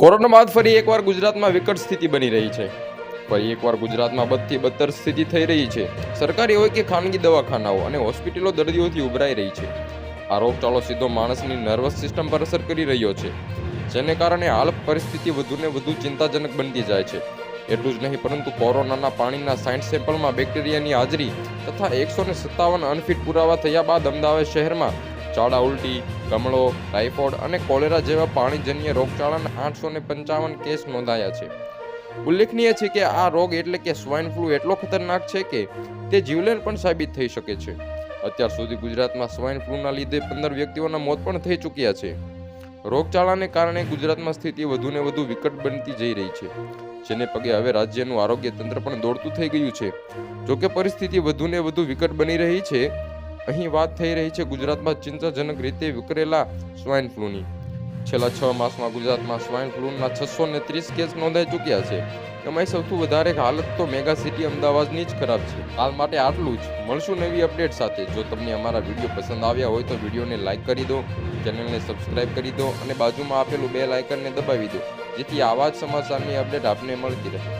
Corona બાદ ફરી એકવાર ગુજરાતમાં વિકટ સ્થિતિ બની રહી છે. ફરી એકવાર ગુજરાતમાં બદથી બદતર સ્થિતિ થઈ રહી છે. સરકારી હોય કે ખાનગી દવાખાનાઓ અને હોસ્પિટલો દર્દીઓથી ઉભરાઈ રહી છે. આ રોગચાળો સીધો માણસની નર્વસ સિસ્ટમ પર અસર કરી રહ્યો છે, જેને કારણે હાલ પરિસ્થિતિ વધુને વધુ ચિંતાજનક બનતી જાય છે. એટલું જ નહીં, પરંતુ કોરોનાના પાણીના 60 સેમ્પલમાં બેક્ટેરિયાની હાજરી તથા 157 અનફિટ પુરાવા થયા બાદ અમદાવાદ શહેરમાં ઝાડા ઉલટી, કમળો, ટાઇફોઇડ અને કોલેરા જેવા પાણીજન્ય રોગચાળાના 855 કેસ નોંધાયા છે. ઉલ્લેખનીય છે કે આ રોગ એટલે કે સ્વાઇન ફ્લૂ એટલો ખતરનાક છે કે તે જીવલેણ પણ સાબિત થઈ શકે છે. અત્યાર સુધી ગુજરાતમાં સ્વાઇન ફ્લૂના લીધે 15 વ્યક્તિઓના મોત પણ થઈ ચૂક્યા છે. રોગચાળાને કારણે ગુજરાતમાં સ્થિતિ વધુને વધુ વિકટ બનતી જઈ રહી છે, જેને પગે હવે રાજ્યનું આરોગ્ય તંત્ર પણ દોડતું થઈ ગયું છે. જોકે પરિસ્થિતિ વધુને વધુ વિકટ બની રહી છે. અહીં વાત થઈ રહી છે ગુજરાતમાં ચિંતાજનક રીતે વિકરેલા સ્વાઇન ફ્લૂની. છેલ્લા 6 માસમાં ગુજરાતમાં સ્વાઇન ફ્લૂના 630 કેસ નોંધાઈ ચૂક્યા છે. એમાં સૌથી વધારે હાલત તો મેગા સિટી અમદાવાદની જ ખરાબ છે. હાલ માટે આટલું જ. મળશું નવી અપડેટ સાથે. જો તમને અમારા વિડીયો પસંદ આવ્યા હોય તો વિડીયોને લાઇક કરી દો, ચેનલને સબસ્ક્રાઇબ કરી દો અને બાજુમાં આપેલું બેલ આઇકનને દબાવી દો, જેથી આવા જ સમાચારની અપડેટ આપને મળતી રહે.